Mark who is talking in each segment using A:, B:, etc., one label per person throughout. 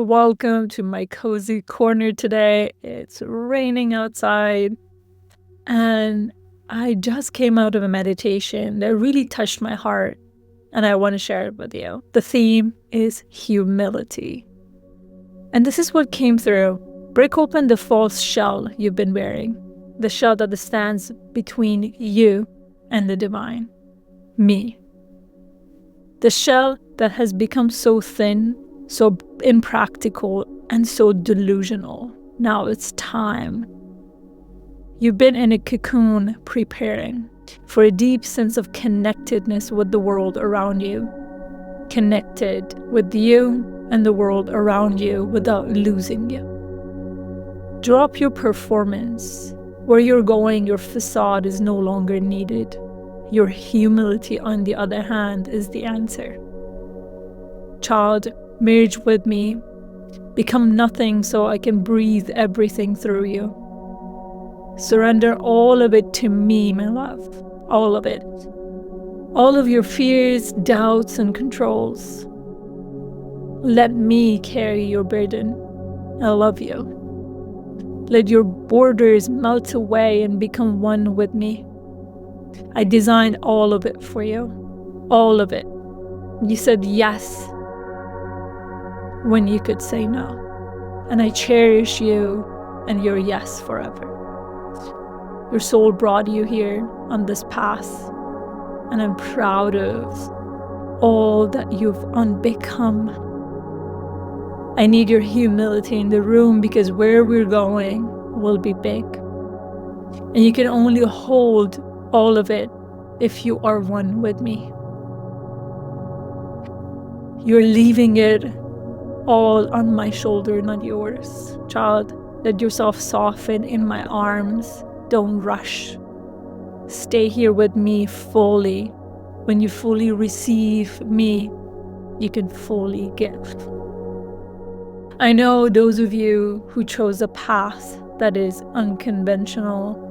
A: Welcome to my cozy corner today. It's raining outside, and I just came out of a meditation that really touched my heart, and I want to share it with you. The theme is humility. And this is what came through. Break open the false shell you've been wearing, the shell that stands between you and the divine, me. The shell that has become so thin, so impractical, and so delusional. Now it's time. You've been in a cocoon preparing for a deep sense of connectedness with the world around you. Connected with you and the world around you without losing you. Drop your performance. Where you're going, your facade is no longer needed. Your humility, on the other hand, is the answer. Child, merge with me. Become nothing so I can breathe everything through you. Surrender all of it to me, my love. All of it. All of your fears, doubts, and controls. Let me carry your burden. I love you. Let your borders melt away and become one with me. I designed all of it for you. All of it. You said yes when you could say no. And I cherish you and your yes forever. Your soul brought you here on this path, and I'm proud of all that you've unbecome. I need your humility in the room, because where we're going will be big. And you can only hold all of it if you are one with me. You're leaving it all on my shoulder, not yours. Child, let yourself soften in my arms. Don't rush. Stay here with me fully. When you fully receive me, you can fully give. I know those of you who chose a path that is unconventional.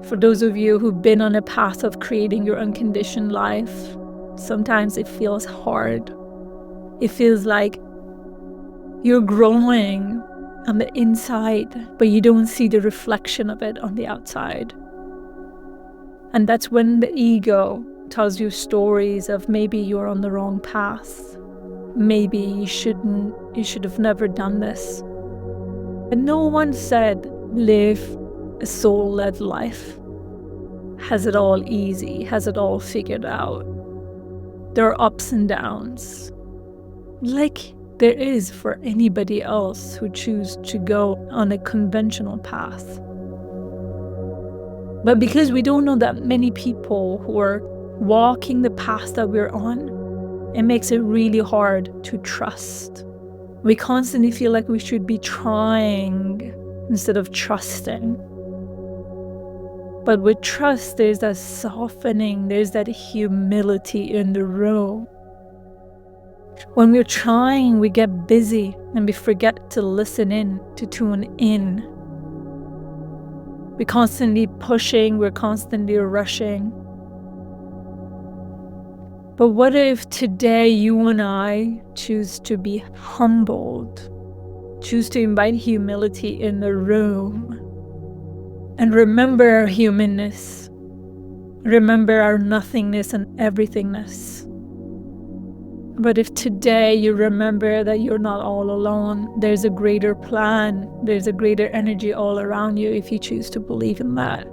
A: For those of you who've been on a path of creating your unconditioned life, sometimes it feels hard. It feels like you're growing on the inside, but you don't see the reflection of it on the outside. And that's when the ego tells you stories of maybe you're on the wrong path. Maybe you should have never done this. And no one said live a soul-led life. Has it all easy, has it all figured out. There are ups and downs, like there is for anybody else who choose to go on a conventional path. But because we don't know that many people who are walking the path that we're on, it makes it really hard to trust. We constantly feel like we should be trying instead of trusting. But with trust, there's that softening, there's that humility in the room. When we're trying, we get busy and we forget to listen in, to tune in. We're constantly pushing, we're constantly rushing. But what if today you and I choose to be humbled, choose to invite humility in the room, and remember our humanness, remember our nothingness and everythingness. But if today you remember that you're not all alone, there's a greater plan, there's a greater energy all around you if you choose to believe in that.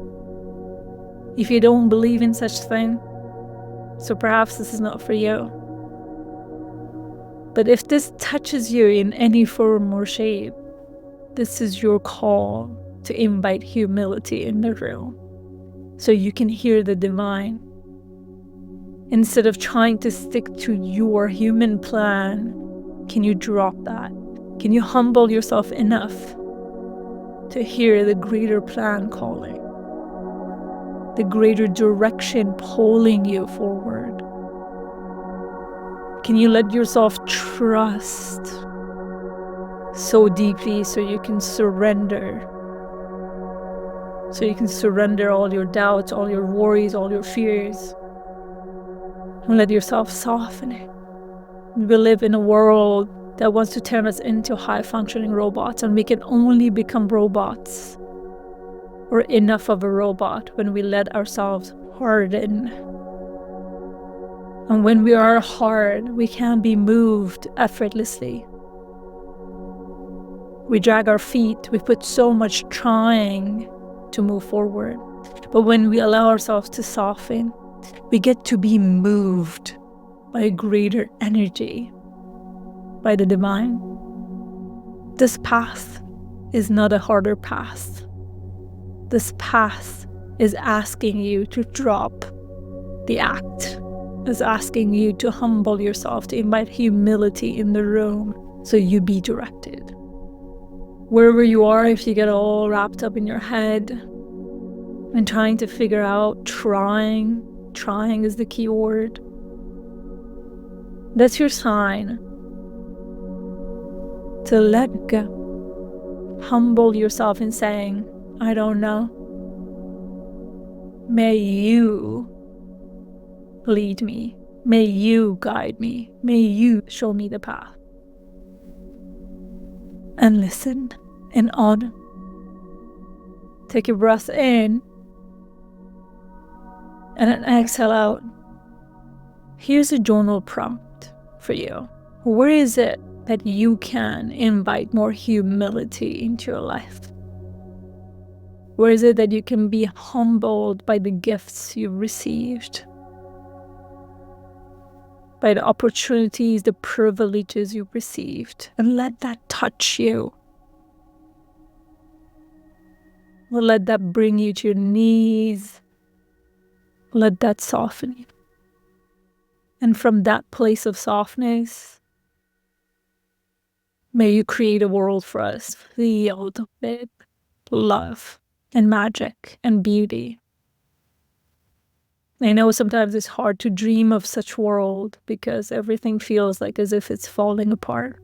A: If you don't believe in such thing, so perhaps this is not for you. But if this touches you in any form or shape, this is your call to invite humility in the room so you can hear the divine. Instead of trying to stick to your human plan, can you drop that? Can you humble yourself enough to hear the greater plan calling? The greater direction pulling you forward? Can you let yourself trust so deeply so you can surrender? So you can surrender all your doubts, all your worries, all your fears. And let yourself soften it. We live in a world that wants to turn us into high-functioning robots, and we can only become robots or enough of a robot when we let ourselves harden. And when we are hard, we can be moved effortlessly. We drag our feet, we put so much trying to move forward. But when we allow ourselves to soften, we get to be moved by a greater energy, by the divine. This path is not a harder path. This path is asking you to drop the act, is asking you to humble yourself, to invite humility in the room so you be directed. Wherever you are, if you get all wrapped up in your head and trying to figure out, trying is the key word. That's your sign to let go. Humble yourself in saying, I don't know. May you lead me. May you guide me. May you show me the path. And listen and on. Take a breath in and an exhale out. Here's a journal prompt for you. Where is it that you can invite more humility into your life? Where is it that you can be humbled by the gifts you've received? By the opportunities, the privileges you've received, and let that touch you. Let that bring you to your knees. Let that soften you. And from that place of softness, may you create a world for us filled with love and magic and beauty. I know sometimes it's hard to dream of such world because everything feels like as if it's falling apart.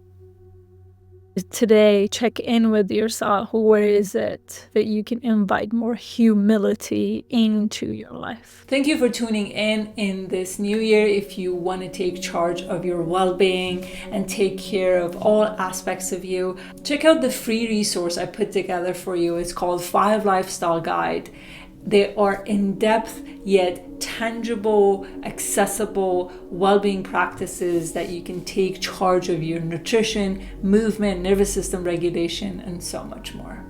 A: Today, check in with yourself. Where is it that you can invite more humility into your life? Thank you for tuning in this new year. If you want to take charge of your well-being and take care of all aspects of you, check out the free resource I put together for you. It's called 5 Lifestyle Guide. They are in-depth yet tangible, accessible well-being practices that you can take charge of your nutrition, movement, nervous system regulation, and so much more.